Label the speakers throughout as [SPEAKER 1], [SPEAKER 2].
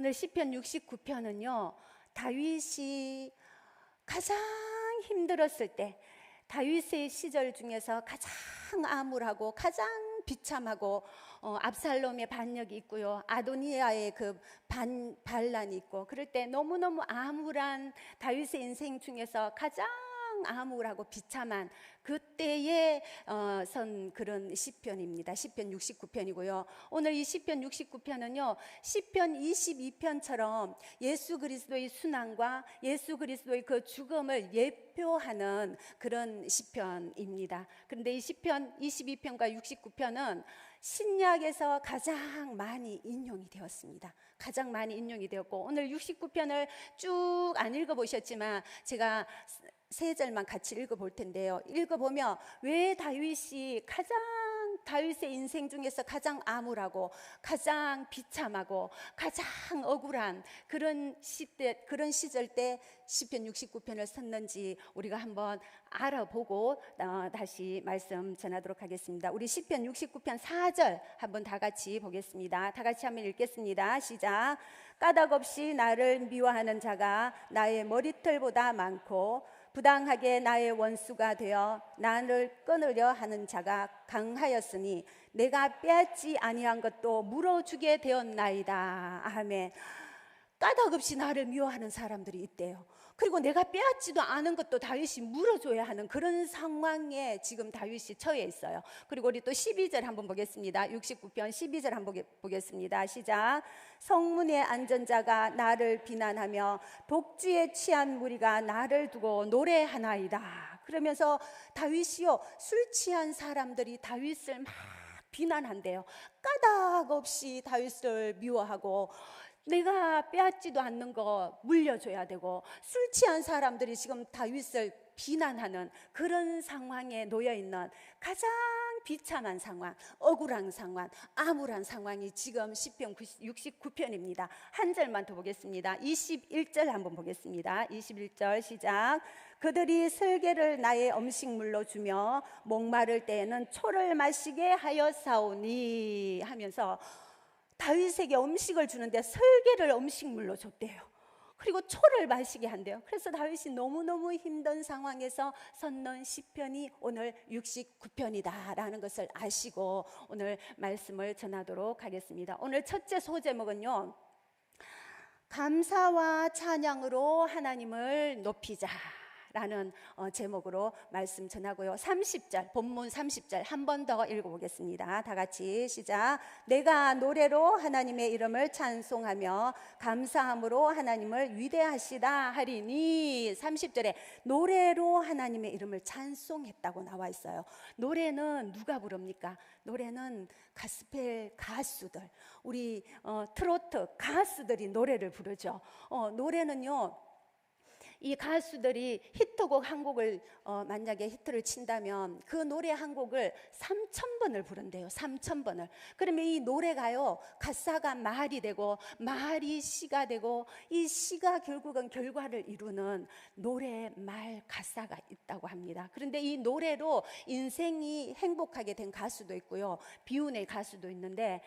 [SPEAKER 1] 오늘 시편 69편은요 다윗이 가장 힘들었을 때, 다윗의 시절 중에서 가장 암울하고 가장 비참하고 압살롬의 반역이 있고요, 아도니아의 그 반란이 있고, 그럴 때 너무너무 암울한 다윗의 인생 중에서 가장 암울하고 비참한 그때에 선 그런 시편입니다. 시편 69편이고요. 오늘 이 시편 69편은요 시편 22편처럼 예수 그리스도의 순환과 예수 그리스도의 그 죽음을 예표하는 그런 시편입니다. 그런데 이 시편 22편과 69편은 신약에서 가장 많이 인용이 되었습니다. 가장 많이 인용이 되었고, 오늘 69편을 쭉 안 읽어보셨지만 제가 세 절만 같이 읽어볼 텐데요, 읽어보면 왜 다윗이 다윗의 인생 중에서 가장 암울하고 가장 비참하고 가장 억울한 그런 시절 때 시편 69편을 썼는지 우리가 한번 알아보고 다시 말씀 전하도록 하겠습니다. 우리 시편 69편 4절 한번 다 같이 보겠습니다. 다 같이 한번 읽겠습니다. 시작. 까닭 없이 나를 미워하는 자가 나의 머리털보다 많고 부당하게 나의 원수가 되어 나를 끊으려 하는 자가 강하였으니 내가 빼앗지 아니한 것도 물어주게 되었나이다. 아멘. 까닭 없이 나를 미워하는 사람들이 있대요. 그리고 내가 빼앗지도 않은 것도 다윗이 물어줘야 하는 그런 상황에 지금 다윗이 처해 있어요. 그리고 우리 또 12절 한번 보겠습니다. 69편 12절 한번 보겠습니다. 시작. 성문에 앉은 자가 나를 비난하며 독주에 취한 무리가 나를 두고 노래하나이다. 그러면서 다윗이요, 술 취한 사람들이 다윗을 막 비난한대요. 까닭 없이 다윗을 미워하고 내가 빼앗지도 않는 거 물려줘야 되고, 술 취한 사람들이 지금 다윗을 비난하는 그런 상황에 놓여있는 가장 비참한 상황, 억울한 상황, 암울한 상황이 지금 시편 69편입니다. 한 절만 더 보겠습니다. 21절 한번 보겠습니다. 21절 시작. 그들이 슬개를 나의 음식물로 주며 목마를 때에는 초를 마시게 하였사오니 하면서 다윗에게 음식을 주는데 설계를 음식물로 줬대요. 그리고 초를 마시게 한대요. 그래서 다윗이 너무너무 힘든 상황에서 썼는 시편이 오늘 69편이다라는 것을 아시고 오늘 말씀을 전하도록 하겠습니다. 오늘 첫째 소제목은요, 감사와 찬양으로 하나님을 높이자 라는 제목으로 말씀 전하고요, 30절, 본문 30절 한 번 더 읽어보겠습니다. 다 같이 시작. 내가 노래로 하나님의 이름을 찬송하며 감사함으로 하나님을 위대하시다 하리니. 30절에 노래로 하나님의 이름을 찬송했다고 나와 있어요. 노래는 누가 부릅니까? 노래는 가스펠 가수들, 우리 트로트 가수들이 노래를 부르죠. 노래는요, 이 가수들이 히트곡 한 곡을 만약에 히트를 친다면 그 노래 한 곡을 3,000번을 부른대요. 3,000번을. 그러면 이 노래가요, 가사가 말이 되고 말이 시가 되고, 이 시가 결국은 결과를 이루는 노래 말 가사가 있다고 합니다. 그런데 이 노래로 인생이 행복하게 된 가수도 있고요, 비운의 가수도 있는데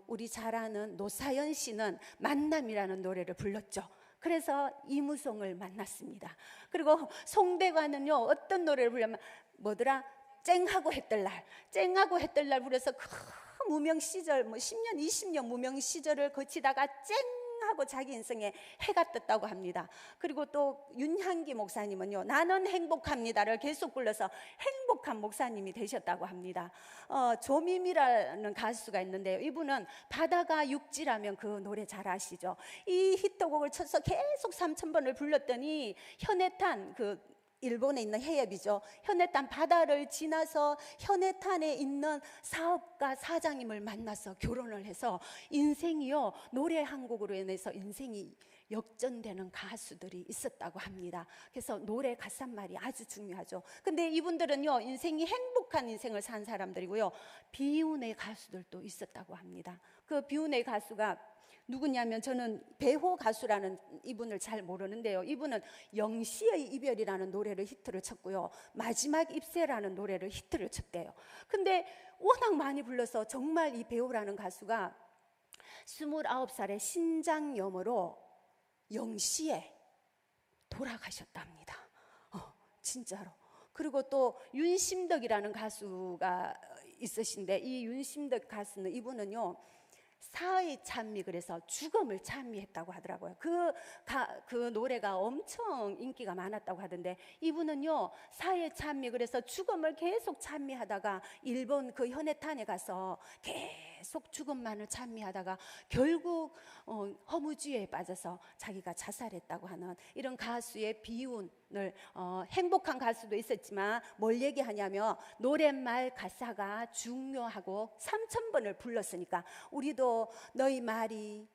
[SPEAKER 1] 우리 잘 아는 노사연 씨는 만남이라는 노래를 불렀죠. 그래서 이무송을 만났습니다. 그리고 송대관은요, 어떤 노래를 부르냐면 뭐더라? 쨍하고 했덜날, 쨍하고 했덜날 부려서 그 무명 시절, 10년 20년 무명 시절을 거치다가 쨍하고 자기 인생에 해가 떴다고 합니다. 그리고 또 윤향기 목사님은요, 나는 행복합니다를 계속 불러서 행복한 목사님이 되셨다고 합니다. 조미미라는 가수가 있는데요, 이분은 바다가 육지라면 그 노래 잘 아시죠? 이 히트곡을 쳐서 계속 3,000번을 불렀더니 현해탄, 그 일본에 있는 해협이죠, 현해탄 바다를 지나서 현해탄에 있는 사업가 사장님을 만나서 결혼을 해서 인생이요, 노래 한 곡으로 인해서 인생이 역전되는 가수들이 있었다고 합니다. 그래서 노래 가사말이 아주 중요하죠. 근데 이분들은요, 인생이 행복한 인생을 산 사람들이고요, 비운의 가수들도 있었다고 합니다. 그 비운의 가수가 누구냐면, 저는 배호 가수라는 이분을 잘 모르는데요, 이분은 영시의 이별이라는 노래를 히트를 쳤고요, 마지막 입새라는 노래를 히트를 쳤대요. 근데 워낙 많이 불러서 정말 이 배호라는 가수가 29살에 신장염으로 영시에 돌아가셨답니다. 진짜로. 그리고 또 윤심덕이라는 가수가 있으신데, 이 윤심덕 가수는, 이분은요 사의 찬미, 그래서 죽음을 찬미했다고 하더라고요. 그 노래가 엄청 인기가 많았다고 하던데, 이분은요 사의 찬미, 그래서 죽음을 계속 찬미하다가 일본 그 현해탄에 가서 계속 죽음만을 찬미하다가 결국 허무주의에 빠져서 자기가 자살했다고 하는 이런 가수의 비운을, 행복한 가수도 있었지만 뭘 얘기하냐면 노랫말 가사가 중요하고 3000번을 불렀으니까 우리도 너희 말이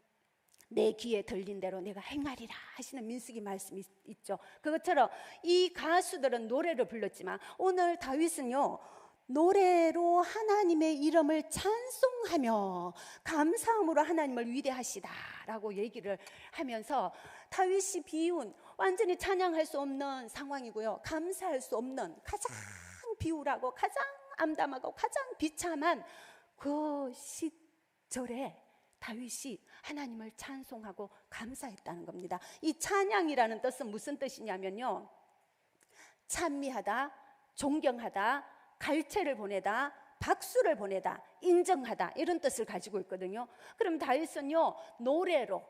[SPEAKER 1] 내 귀에 들린 대로 내가 행하리라 하시는 민수기 말씀이 있죠. 그것처럼 이 가수들은 노래를 불렀지만 오늘 다윗은요 노래로 하나님의 이름을 찬송하며 감사함으로 하나님을 위대하시다라고 얘기를 하면서, 다윗이 비운, 완전히 찬양할 수 없는 상황이고요, 감사할 수 없는 가장 비울하고 가장 암담하고 가장 비참한 그 시절에 다윗이 하나님을 찬송하고 감사했다는 겁니다. 이 찬양이라는 뜻은 무슨 뜻이냐면요, 찬미하다, 존경하다, 갈채를 보내다, 박수를 보내다, 인정하다, 이런 뜻을 가지고 있거든요. 그럼 다윗은요 노래로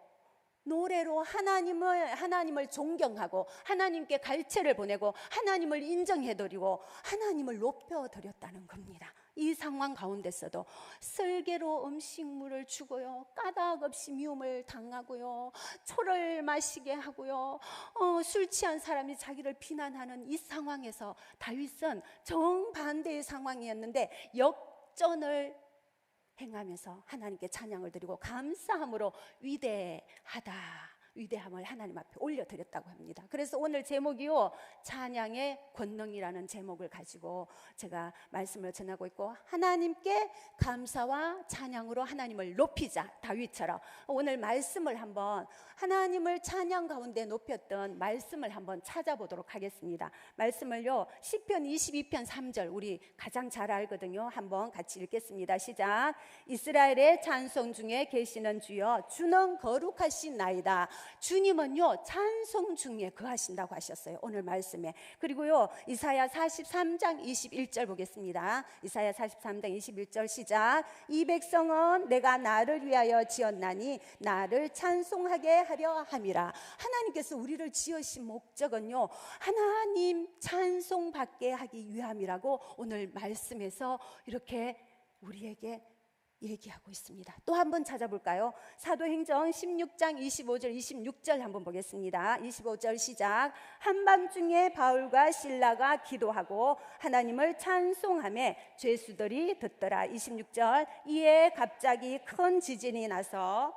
[SPEAKER 1] 하나님을 존경하고 하나님께 갈채를 보내고 하나님을 인정해드리고 하나님을 높여드렸다는 겁니다. 이 상황 가운데서도 설계로 음식물을 주고요, 까닭 없이 미움을 당하고요, 초를 마시게 하고요, 술 취한 사람이 자기를 비난하는 이 상황에서 다윗은 정반대의 상황이었는데 역전을 행하면서 하나님께 찬양을 드리고 감사함으로 위대함을 하나님 앞에 올려드렸다고 합니다. 그래서 오늘 제목이요, 찬양의 권능이라는 제목을 가지고 제가 말씀을 전하고 있고, 하나님께 감사와 찬양으로 하나님을 높이자, 다윗처럼. 오늘 말씀을 한번, 하나님을 찬양 가운데 높였던 말씀을 한번 찾아보도록 하겠습니다. 말씀을요 시편 22편 3절 우리 가장 잘 알거든요. 한번 같이 읽겠습니다. 시작. 이스라엘의 찬송 중에 계시는 주여, 주는 거룩하시나이다. 주님은요 찬송 중에 거하신다고 하셨어요, 오늘 말씀에. 그리고요 이사야 43장 21절 보겠습니다. 이사야 43장 21절 시작. 이 백성은 내가 나를 위하여 지었나니 나를 찬송하게 하려 함이라. 하나님께서 우리를 지으신 목적은요 하나님 찬송받게 하기 위함이라고 오늘 말씀에서 이렇게 우리에게 얘기하고 있습니다. 또 한번 찾아볼까요? 사도행전 16장 25절 26절 한번 보겠습니다. 25절 시작. 한밤중에 바울과 실라가 기도하고 하나님을 찬송하매 죄수들이 듣더라. 26절. 이에 갑자기 큰 지진이 나서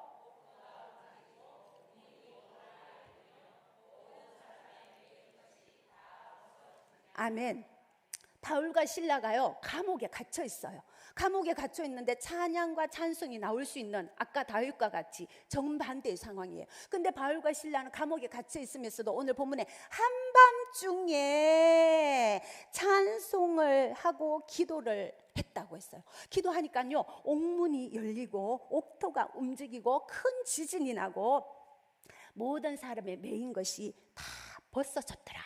[SPEAKER 1] 아멘. 바울과 실라가요 감옥에 갇혀 있어요. 감옥에 갇혀 있는데 찬양과 찬송이 나올 수 있는, 아까 다윗과 같이 정반대의 상황이에요. 근데 바울과 실라는 감옥에 갇혀 있으면서도 오늘 본문에 한밤중에 찬송을 하고 기도를 했다고 했어요. 기도하니까요 옥문이 열리고 옥토가 움직이고 큰 지진이 나고 모든 사람의 매인 것이 다 벗어졌더라.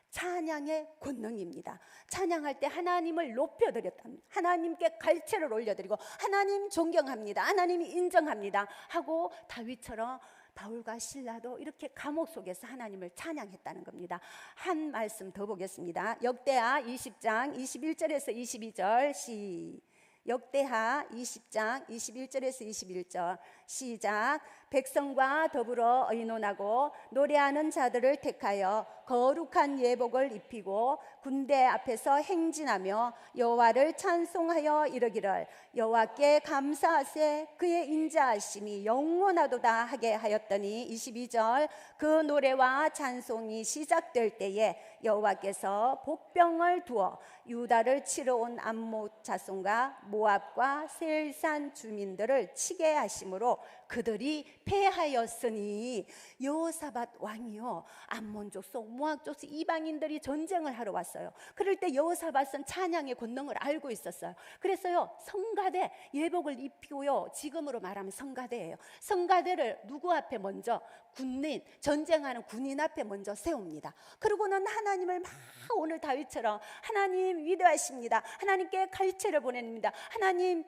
[SPEAKER 1] 찬양의 권능입니다. 찬양할 때 하나님을 높여드렸다, 하나님께 갈채를 올려드리고 하나님 존경합니다, 하나님이 인정합니다 하고 다윗처럼 바울과 실라도 이렇게 감옥 속에서 하나님을 찬양했다는 겁니다. 한 말씀 더 보겠습니다. 역대하 20장 21절에서 22절 역대하 20장 21절에서 21절 시작. 백성과 더불어 의논하고 노래하는 자들을 택하여 거룩한 예복을 입히고 군대 앞에서 행진하며 여호와를 찬송하여 이르기를 여호와께 감사하세 그의 인자하심이 영원하도다 하게 하였더니 22절. 그 노래와 찬송이 시작될 때에 여호와께서 복병을 두어 유다를 치러 온 암몬 자손과 모압과 세일산 주민들을 치게 하심으로 그들이 패하였으니 여호사밧 왕이요 암몬 족속 모압 족속 이방인들이 전쟁을 하러 왔어요. 그럴 때 여호사밧은 찬양의 권능을 알고 있었어요. 그래서요 성가대 예복을 입히고요, 지금으로 말하면 성가대예요. 성가대를 누구 앞에 먼저? 군인, 전쟁하는 군인 앞에 먼저 세웁니다. 그러고는 하나님을 막 오늘 다윗처럼 하나님 위대하십니다, 하나님께 갈채를 보냅니다, 하나님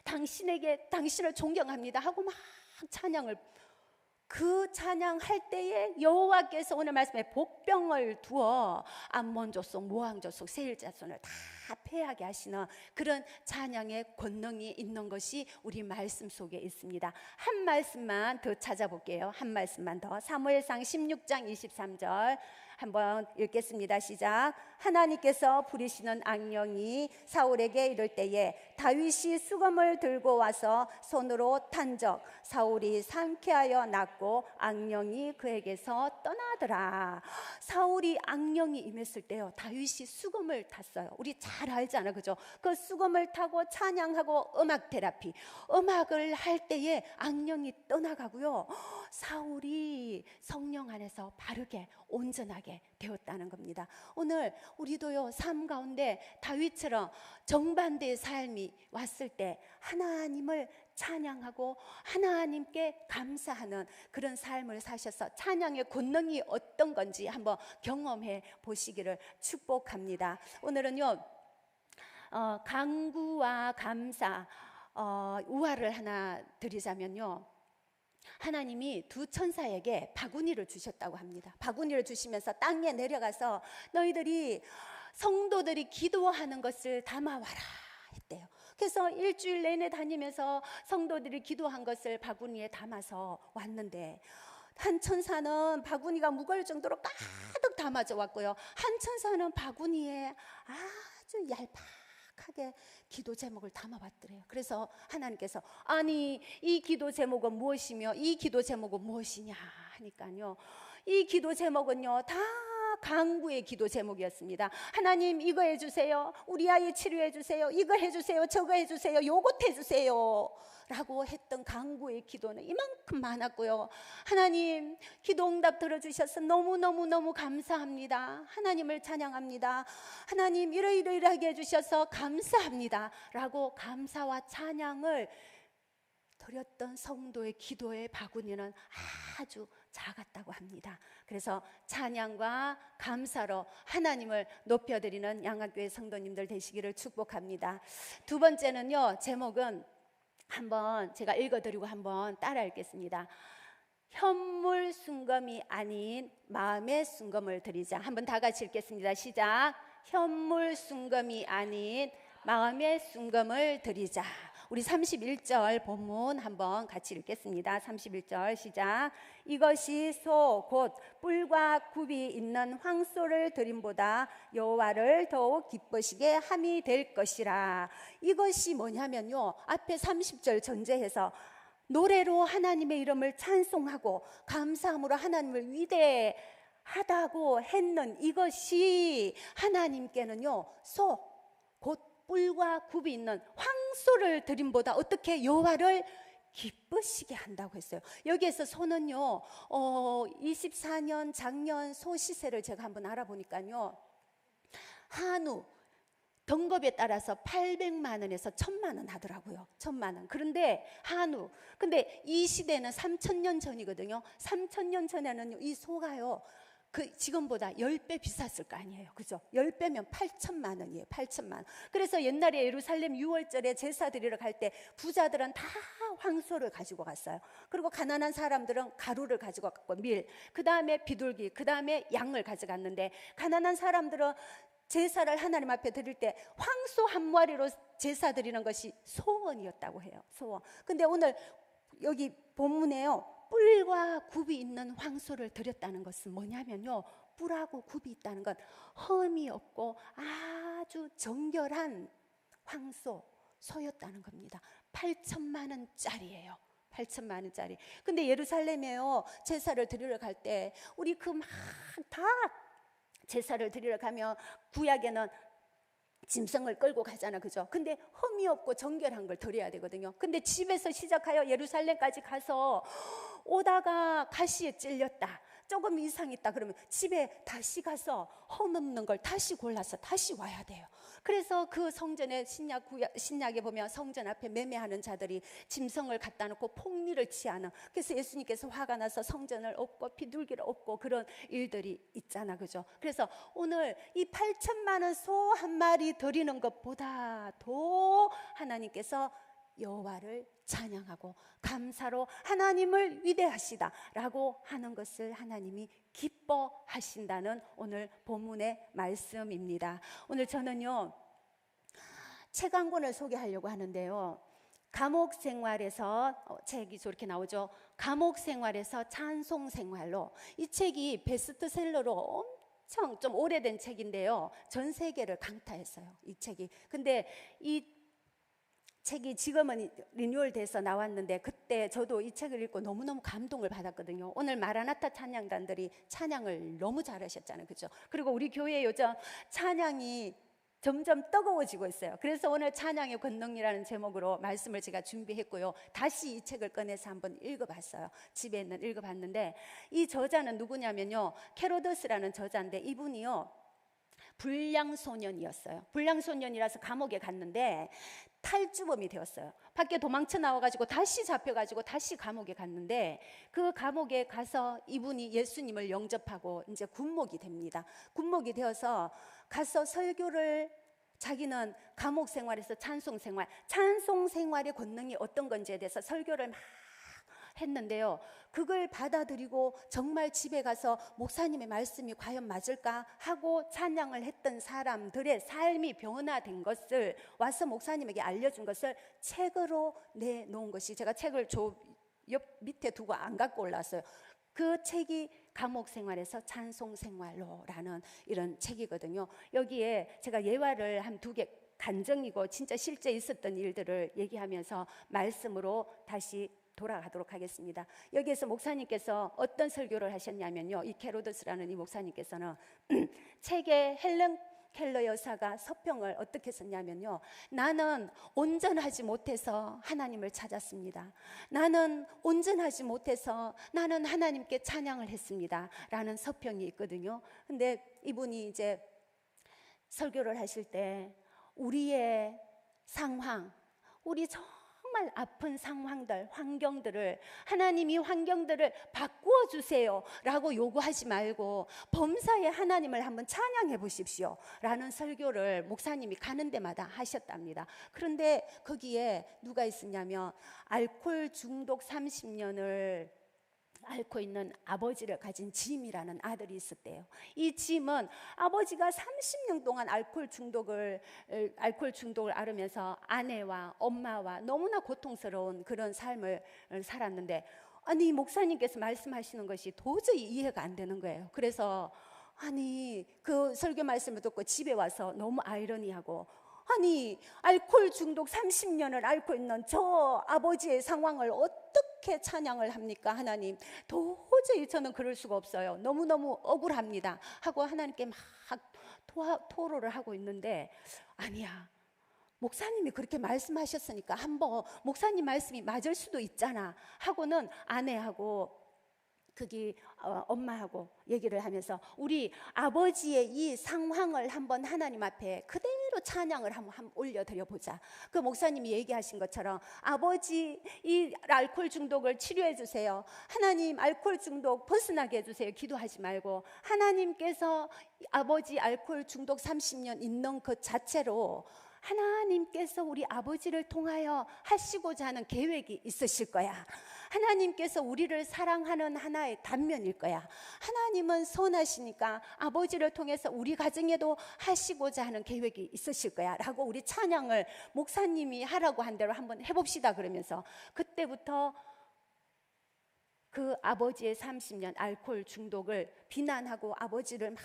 [SPEAKER 1] 당신에게 당신을 존경합니다 하고 막 찬양을, 그 찬양할 때에 여호와께서 오늘 말씀에 복병을 두어 암몬 족속 모압 족속 세일 자손을 다 패하게 하시는 그런 찬양의 권능이 있는 것이 우리 말씀 속에 있습니다. 한 말씀만 더 찾아볼게요. 한 말씀만 더. 사무엘상 16장 23절 한번 읽겠습니다. 시작. 하나님께서 부리시는 악령이 사울에게 이를 때에 다윗이 수검을 들고 와서 손으로 탄 적 사울이 상쾌하여 났고 악령이 그에게서 떠나더라. 사울이 악령이 임했을 때요 다윗이 수검을 탔어요. 우리 잘 알잖아, 그죠? 그 수검을 타고 찬양하고 음악 테라피, 음악을 할 때에 악령이 떠나가고요 사울이 성령 안에서 바르게 온전하게 되었다는 겁니다. 오늘 우리도요 삶 가운데 다윗처럼 정반대의 삶이 왔을 때 하나님을 찬양하고 하나님께 감사하는 그런 삶을 사셔서 찬양의 권능이 어떤 건지 한번 경험해 보시기를 축복합니다. 오늘은요 간구와 감사 우화를 하나 드리자면요, 하나님이 두 천사에게 바구니를 주셨다고 합니다. 바구니를 주시면서 땅에 내려가서 너희들이 성도들이 기도하는 것을 담아와라 했대요. 그래서 일주일 내내 다니면서 성도들이 기도한 것을 바구니에 담아서 왔는데, 한 천사는 바구니가 무거울 정도로 가득 담아져 왔고요, 한 천사는 바구니에 아주 얄팍하게 기도 제목을 담아봤더래요. 그래서 하나님께서 아니 이 기도 제목은 무엇이며 이 기도 제목은 무엇이냐 하니까요, 이 기도 제목은요 다 간구의 기도 제목이었습니다. 하나님 이거 해주세요, 우리 아이 치료해 주세요, 이거 해주세요, 저거 해주세요, 요것 해주세요 라고 했던 간구의 기도는 이만큼 많았고요, 하나님 기도 응답 들어주셔서 너무너무 감사합니다, 하나님을 찬양합니다, 하나님 이러이러하게 해주셔서 감사합니다 라고 감사와 찬양을 드렸던 성도의 기도의 바구니는 아주 작았다고 합니다. 그래서 찬양과 감사로 하나님을 높여드리는 양학교회 성도님들 되시기를 축복합니다. 두 번째는요, 제목은 한번 제가 읽어드리고 한번 따라 읽겠습니다. 현물 순금이 아닌 마음의 순금을 드리자. 한번 다 같이 읽겠습니다. 시작. 현물 순금이 아닌 마음의 순금을 드리자. 우리 31절 본문 한번 같이 읽겠습니다. 31절 시작. 이것이 소 곧 뿔과 굽이 있는 황소를 드림보다 여호와를 더욱 기쁘시게 함이 될 것이라. 이것이 뭐냐면요, 앞에 30절 전제해서 노래로 하나님의 이름을 찬송하고 감사함으로 하나님을 위대하다고 했는 이것이 하나님께는요 소 곧 뿔과 굽이 있는 황소를 드림보다 어떻게 여호와를 기쁘시게 한다고 했어요. 여기에서 소는요 24년 작년 소 시세를 제가 한번 알아보니까요, 한우 등급에 따라서 800만 원에서 1000만 원 하더라고요. 1000만 원. 그런데 한우, 근데 이 시대는 3000년 전이거든요. 3000년 전에는 이 소가요 그 지금보다 10배 비쌌을 거 아니에요, 그죠? 10배면 8천만 원이에요. 8천만 원. 그래서 옛날에 예루살렘 6월절에 제사 드리러 갈 때 부자들은 다 황소를 가지고 갔어요. 그리고 가난한 사람들은 가루를 가지고 갔고 밀, 그 다음에 비둘기, 그 다음에 양을 가져갔는데, 가난한 사람들은 제사를 하나님 앞에 드릴 때 황소 한 마리로 제사 드리는 것이 소원이었다고 해요. 소원. 근데 오늘 여기 본문에요, 뿔과 굽이 있는 황소를 드렸다는 것은 뭐냐면요, 뿔하고 굽이 있다는 건 흠이 없고 아주 정결한 황소, 소였다는 겁니다. 8천만 원짜리예요. 8천만 원짜리. 근데 예루살렘에요 제사를 드리러 갈 때 우리 그 막 다 제사를 드리러 가면 구약에는 짐승을 끌고 가잖아, 그죠? 근데 흠이 없고 정결한 걸 드려야 되거든요. 근데 집에서 시작하여 예루살렘까지 가서 오다가 가시에 찔렸다, 조금 이상 있다 그러면 집에 다시 가서 흠 없는 걸 다시 골라서 다시 와야 돼요. 그래서 그 성전에 신약에 보면 성전 앞에 매매하는 자들이 짐승을 갖다 놓고 폭리를 취하는, 그래서 예수님께서 화가 나서 성전을 엎고 비둘기를 엎고 그런 일들이 있잖아, 그죠? 그래서 오늘 이 8천만 원 소 한 마리 드리는 것보다 더 하나님께서 여호와를 찬양하고 감사로 하나님을 위대하시다라고 하는 것을 하나님이 기뻐하신다는 오늘 본문의 말씀입니다. 오늘 저는요, 책 한 권을 소개하려고 하는데요, 감옥 생활에서 책이 저렇게 나오죠. 감옥 생활에서 찬송 생활로, 이 책이 베스트셀러로 엄청 좀 오래된 책인데요, 전 세계를 강타했어요, 이 책이. 근데 이 책이 지금은 리뉴얼돼서 나왔는데 그때 저도 이 책을 읽고 너무너무 감동을 받았거든요. 오늘 마라나타 찬양단들이 찬양을 너무 잘하셨잖아요, 그죠? 그리고 우리 교회 요즘 찬양이 점점 뜨거워지고 있어요. 그래서 오늘 찬양의 권능이라는 제목으로 말씀을 제가 준비했고요, 다시 이 책을 꺼내서 한번 읽어봤어요. 집에 있는 읽어봤는데, 이 저자는 누구냐면요, 캐로더스라는 저자인데, 이분이요 불량소년이었어요. 불량소년이라서 감옥에 갔는데 탈주범이 되었어요. 밖에 도망쳐 나와가지고 다시 잡혀가지고 다시 감옥에 갔는데, 그 감옥에 가서 이분이 예수님을 영접하고 이제 군목이 됩니다. 군목이 되어서 가서 설교를, 자기는 감옥 생활에서 찬송 생활의 권능이 어떤 건지에 대해서 설교를 막 했는데요, 그걸 받아들이고 정말 집에 가서 목사님의 말씀이 과연 맞을까 하고 찬양을 했던 사람들의 삶이 변화된 것을 와서 목사님에게 알려준 것을 책으로 내놓은 것이, 제가 책을 옆 밑에 두고 안 갖고 올랐어요. 그 책이 감옥 생활에서 찬송 생활로라는 이런 책이거든요. 여기에 제가 예화를 한 2개, 간증이고 진짜 실제 있었던 일들을 얘기하면서 말씀으로 다시 돌아가도록 하겠습니다. 여기에서 목사님께서 어떤 설교를 하셨냐면요, 이 캐로더스라는 이 목사님께서는 책에 헬렌 켈러 여사가 서평을 어떻게 썼냐면요, 나는 온전하지 못해서 하나님을 찾았습니다. 나는 온전하지 못해서 나는 하나님께 찬양을 했습니다 라는 서평이 있거든요. 근데 이분이 이제 설교를 하실 때 우리의 상황, 우리 정말 아픈 상황들, 환경들을, 하나님이 환경들을 바꾸어 주세요 라고 요구하지 말고 범사에 하나님을 한번 찬양해 보십시오 라는 설교를 목사님이 가는 데마다 하셨답니다. 그런데 거기에 누가 있었냐면 알코올 중독 30년을 앓고 있는 아버지를 가진 짐이라는 아들이 있었대요. 이 짐은 아버지가 30년 동안 알코올 중독을 앓으면서 아내와 엄마와 너무나 고통스러운 그런 삶을 살았는데, 아니 목사님께서 말씀하시는 것이 도저히 이해가 안 되는 거예요. 그래서 아니 그 설교 말씀을 듣고 집에 와서 너무 아이러니하고, 아니 알코올 중독 30년을 앓고 있는 저 아버지의 상황을 어떻게 찬양을 합니까? 하나님, 도저히 저는 그럴 수가 없어요. 너무너무 억울합니다 하고 하나님께 막 토로를 하고 있는데, 아니야, 목사님이 그렇게 말씀하셨으니까 한번 목사님 말씀이 맞을 수도 있잖아 하고는 아내하고 거기 엄마하고 얘기를 하면서 우리 아버지의 이 상황을 한번 하나님 앞에 그대로 찬양을 한번 올려드려 보자. 그 목사님이 얘기하신 것처럼 아버지 이 알코올 중독을 치료해 주세요, 하나님 알코올 중독 벗어나게 해주세요 기도하지 말고, 하나님께서 아버지 알코올 중독 30년 있는 것 자체로 하나님께서 우리 아버지를 통하여 하시고자 하는 계획이 있으실 거야. 하나님께서 우리를 사랑하는 하나의 단면일 거야. 하나님은 선하시니까 아버지를 통해서 우리 가정에도 하시고자 하는 계획이 있으실 거야 라고 우리 찬양을 목사님이 하라고 한 대로 한번 해봅시다 그러면서, 그때부터 그 아버지의 30년 알코올 중독을 비난하고 아버지를 막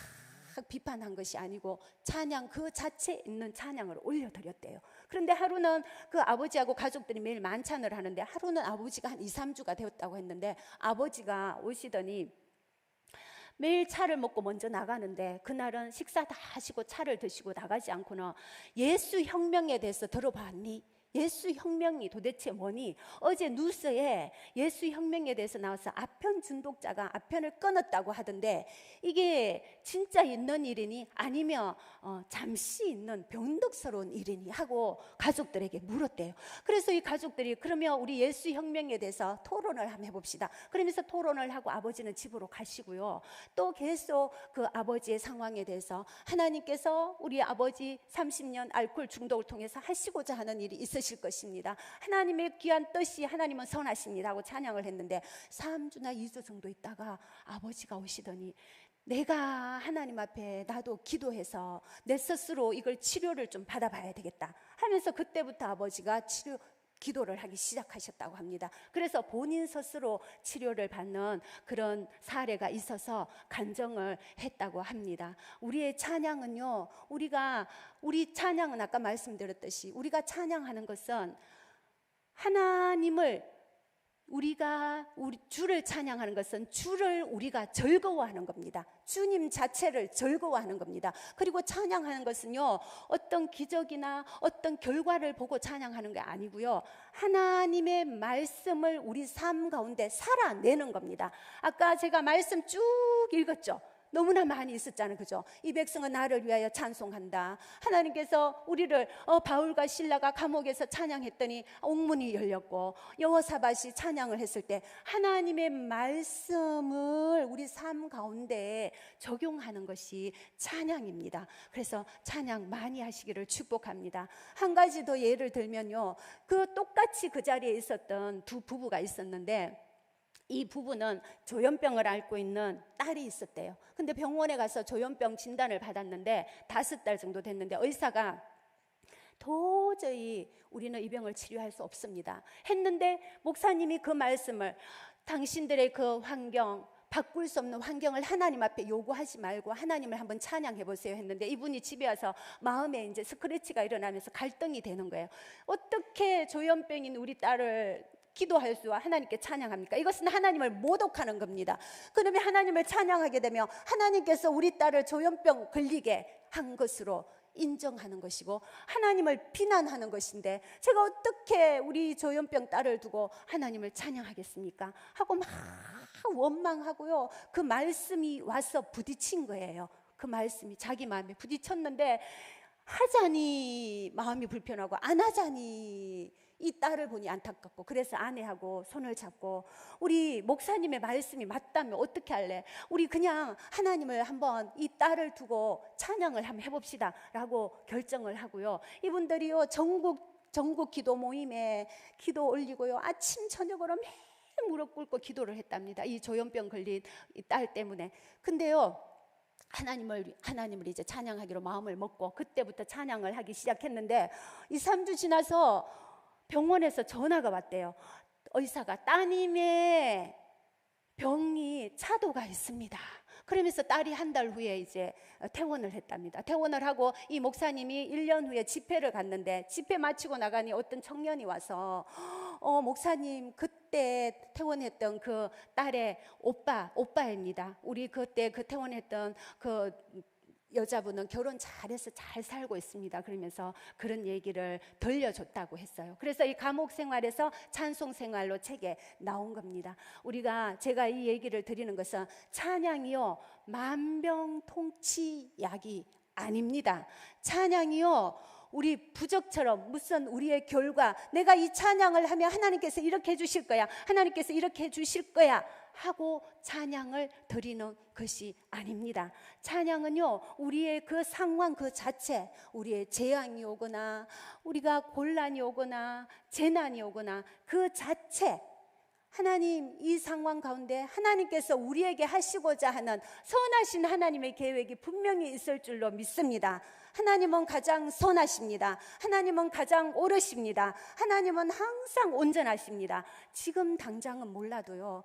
[SPEAKER 1] 비판한 것이 아니고 찬양 그 자체에 있는 찬양을 올려드렸대요. 그런데 하루는 그 아버지하고 가족들이 매일 만찬을 하는데, 하루는 아버지가 한 2, 3주가 되었다고 했는데 아버지가 오시더니 매일 차를 먹고 먼저 나가는데 그날은 식사 다 하시고 차를 드시고 나가지 않고는 예수 혁명에 대해서 들어봤니? 예수 혁명이 도대체 뭐니? 어제 뉴스에 예수 혁명에 대해서 나와서 아편 중독자가 아편을 끊었다고 하던데 이게 진짜 있는 일이니 아니면 잠시 있는 변덕스러운 일이니 하고 가족들에게 물었대요. 그래서 이 가족들이 그러면 우리 예수 혁명에 대해서 토론을 한번 해봅시다. 그러면서 토론을 하고 아버지는 집으로 가시고요. 또 계속 그 아버지의 상황에 대해서 하나님께서 우리 아버지 30년 알코올 중독을 통해서 하시고자 하는 일이 있으실 것입니다. 하나님의 귀한 뜻이 하나님은 선하십니다 하고 찬양을 했는데 3주나 2주 정도 있다가 아버지가 오시더니 내가 하나님 앞에 나도 기도해서 내 스스로 이걸 치료를 좀 받아봐야 되겠다 하면서 그때부터 아버지가 기도를 하기 시작하셨다고 합니다. 그래서 본인 스스로 치료를 받는 그런 사례가 있어서 간증을 했다고 합니다. 우리의 찬양은요, 우리 찬양은 아까 말씀드렸듯이 우리가 찬양하는 것은 하나님을 우리 주를 찬양하는 것은 주를 우리가 즐거워하는 겁니다. 주님 자체를 즐거워하는 겁니다. 그리고 찬양하는 것은요, 어떤 기적이나 어떤 결과를 보고 찬양하는 게 아니고요, 하나님의 말씀을 우리 삶 가운데 살아내는 겁니다. 아까 제가 말씀 쭉 읽었죠. 너무나 많이 있었잖아요, 그죠? 이 백성은 나를 위하여 찬송한다. 하나님께서 우리를 바울과 실라가 감옥에서 찬양했더니 옥문이 열렸고, 여호사밧이 찬양을 했을 때 하나님의 말씀을 우리 삶 가운데 적용하는 것이 찬양입니다. 그래서 찬양 많이 하시기를 축복합니다. 한 가지 더 예를 들면요, 똑같이 그 자리에 있었던 두 부부가 있었는데 이 부부는 조현병을 앓고 있는 딸이 있었대요. 근데 병원에 가서 조현병 진단을 받았는데 5달 정도 됐는데 의사가 도저히 우리는 이 병을 치료할 수 없습니다 했는데, 목사님이 그 말씀을 당신들의 그 환경, 바꿀 수 없는 환경을 하나님 앞에 요구하지 말고 하나님을 한번 찬양해 보세요 했는데, 이분이 집에 와서 마음에 이제 스크래치가 일어나면서 갈등이 되는 거예요. 어떻게 조현병인 우리 딸을 기도할 수와 하나님께 찬양합니까? 이것은 하나님을 모독하는 겁니다. 그러면 하나님을 찬양하게 되면 하나님께서 우리 딸을 조현병 걸리게 한 것으로 인정하는 것이고 하나님을 비난하는 것인데, 제가 어떻게 우리 조현병 딸을 두고 하나님을 찬양하겠습니까? 하고 막 원망하고요, 그 말씀이 와서 부딪힌 거예요. 그 말씀이 자기 마음에 부딪혔는데, 하자니 마음이 불편하고 안 하자니 이 딸을 보니 안타깝고, 그래서 아내하고 손을 잡고 우리 목사님의 말씀이 맞다면 어떻게 할래? 우리 그냥 하나님을 한번 이 딸을 두고 찬양을 한번 해봅시다 라고 결정을 하고요, 이분들이요 전국 기도 모임에 기도 올리고요, 아침 저녁으로 매일 무릎 꿇고 기도를 했답니다. 이 조현병 걸린 이 딸 때문에. 근데요, 하나님을 이제 찬양하기로 마음을 먹고 그때부터 찬양을 하기 시작했는데, 2, 3주 지나서 병원에서 전화가 왔대요. 의사가 따님의 병이 차도가 있습니다. 그러면서 딸이 한 달 후에 이제 퇴원을 했답니다. 퇴원을 하고 이 목사님이 1년 후에 집회를 갔는데, 집회 마치고 나가니 어떤 청년이 와서 목사님 그때 퇴원했던 그 딸의 오빠입니다. 우리 그때 그 퇴원했던 그 여자분은 결혼 잘해서 잘 살고 있습니다. 그러면서 그런 얘기를 들려줬다고 했어요. 그래서 이 감옥 생활에서 찬송 생활로 책에 나온 겁니다. 제가 이 얘기를 드리는 것은 찬양이요, 만병통치약이 아닙니다. 찬양이요, 우리 부적처럼 무슨 우리의 결과, 내가 이 찬양을 하면 하나님께서 이렇게 해주실 거야, 하나님께서 이렇게 해주실 거야 하고 찬양을 드리는 것이 아닙니다. 찬양은요, 우리의 그 상황 그 자체, 우리의 재앙이 오거나 우리가 곤란이 오거나 재난이 오거나 그 자체, 하나님 이 상황 가운데 하나님께서 우리에게 하시고자 하는 선하신 하나님의 계획이 분명히 있을 줄로 믿습니다. 하나님은 가장 선하십니다. 하나님은 가장 옳으십니다. 하나님은 항상 온전하십니다. 지금 당장은 몰라도요,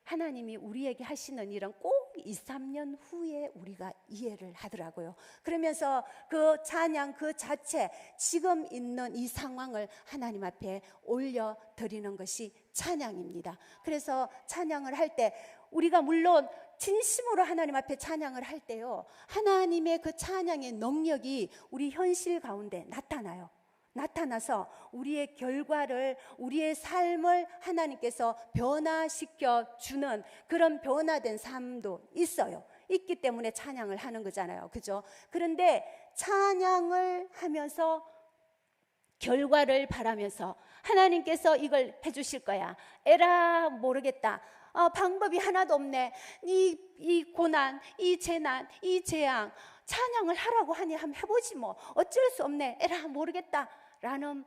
[SPEAKER 1] 하나님이 우리에게 하시는 일은 꼭 2, 3년 후에 우리가 이해를 하더라고요. 그러면서 그 찬양 그 자체, 지금 있는 이 상황을 하나님 앞에 올려드리는 것이 찬양입니다. 그래서 찬양을 할 때 우리가 물론 진심으로 하나님 앞에 찬양을 할 때요, 하나님의 그 찬양의 능력이 우리 현실 가운데 나타나요. 나타나서 우리의 결과를, 우리의 삶을 하나님께서 변화시켜 주는 그런 변화된 삶도 있어요. 있기 때문에 찬양을 하는 거잖아요. 그죠? 그런데 찬양을 하면서 결과를 바라면서 하나님께서 이걸 해주실 거야. 에라 모르겠다. 방법이 하나도 없네. 이 고난, 이 재난, 이 재앙, 찬양을 하라고 하니 한번 해보지 뭐. 어쩔 수 없네. 에라 모르겠다. 라는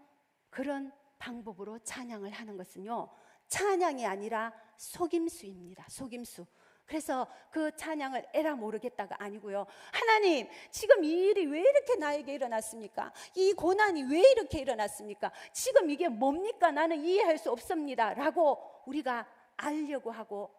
[SPEAKER 1] 그런 방법으로 찬양을 하는 것은요, 찬양이 아니라 속임수입니다. 속임수. 그래서 그 찬양을 에라 모르겠다가 아니고요, 하나님 지금 이 일이 왜 이렇게 나에게 일어났습니까? 이 고난이 왜 이렇게 일어났습니까? 지금 이게 뭡니까? 나는 이해할 수 없습니다 라고 우리가 알려고 하고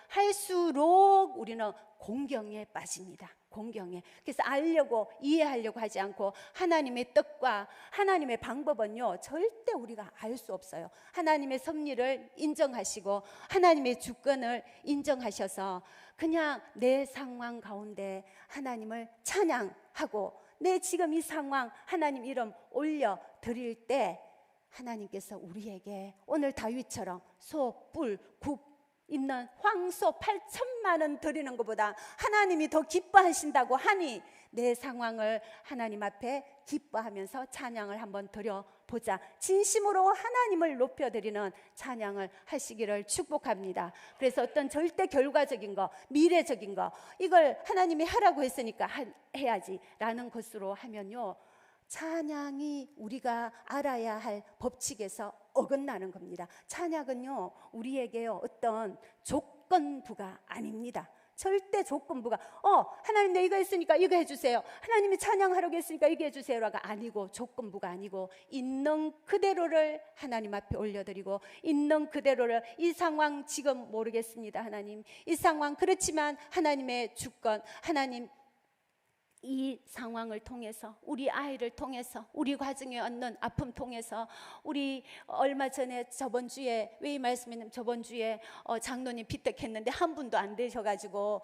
[SPEAKER 1] 할수록 우리는 공경에 빠집니다. 공경에. 그래서 알려고 이해하려고 하지 않고 하나님의 뜻과 하나님의 방법은요, 절대 우리가 알 수 없어요. 하나님의 섭리를 인정하시고 하나님의 주권을 인정하셔서 그냥 내 상황 가운데 하나님을 찬양하고 내 지금 이 상황 하나님 이름 올려 드릴 때 하나님께서 우리에게 오늘 다윗처럼 소, 뿔, 굽 있는 황소 8천만 원 드리는 것보다 하나님이 더 기뻐하신다고 하니 내 상황을 하나님 앞에 기뻐하면서 찬양을 한번 드려보자. 진심으로 하나님을 높여드리는 찬양을 하시기를 축복합니다. 그래서 어떤 절대 결과적인 거, 미래적인 거, 이걸 하나님이 하라고 했으니까 해야지 라는 것으로 하면요, 찬양이 우리가 알아야 할 법칙에서 어긋나는 겁니다. 찬양은요, 우리에게요, 어떤 조건부가 아닙니다. 절대 조건부가 하나님 내 이거 했으니까 이거 해주세요, 하나님이 찬양하라고 했으니까 이거 해주세요가 아니고, 조건부가 아니고 있는 그대로를 하나님 앞에 올려드리고 있는 그대로를, 이 상황 지금 모르겠습니다 하나님, 이 상황 그렇지만 하나님의 주권, 하나님 이 상황을 통해서, 우리 아이를 통해서, 우리 가정에 얻는 아픔 통해서, 우리 얼마 전에 저번 주에 왜 이 말씀이냐면 저번 주에 장로님 피택했는데 한 분도 안 되셔가지고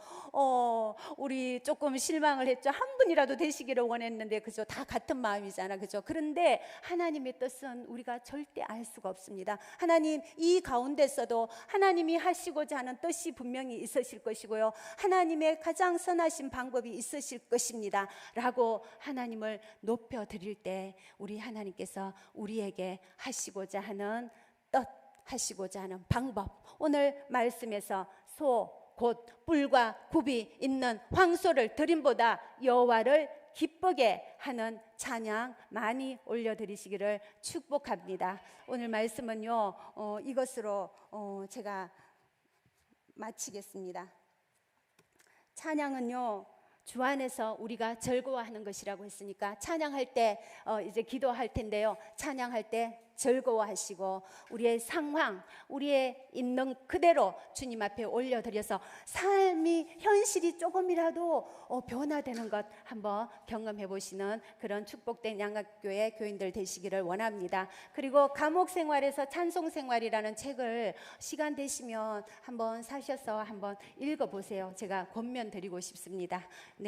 [SPEAKER 1] 우리 조금 실망을 했죠. 한 분이라도 되시기를 원했는데, 그죠? 다 같은 마음이잖아, 그죠? 그런데 하나님의 뜻은 우리가 절대 알 수가 없습니다. 하나님 이 가운데서도 하나님이 하시고자 하는 뜻이 분명히 있으실 것이고요, 하나님의 가장 선하신 방법이 있으실 것입니다 라고 하나님을 높여드릴 때 우리 하나님께서 우리에게 하시고자 하는 뜻, 하시고자 하는 방법, 오늘 말씀에서 소, 곧 뿔과 굽이 있는 황소를 드림보다 여호와를 기쁘게 하는 찬양 많이 올려드리시기를 축복합니다. 오늘 말씀은요, 이것으로 제가 마치겠습니다. 찬양은요, 주 안에서 우리가 즐거워하는 것이라고 했으니까 찬양할 때 이제 기도할 텐데요, 찬양할 때 즐거워하시고 우리의 상황, 우리의 있는 그대로 주님 앞에 올려드려서 삶이, 현실이 조금이라도 변화되는 것 한번 경험해 보시는 그런 축복된 양학교회 교인들 되시기를 원합니다. 그리고 감옥 생활에서 찬송 생활이라는 책을 시간 되시면 한번 사셔서 한번 읽어보세요. 제가 권면 드리고 싶습니다. 네.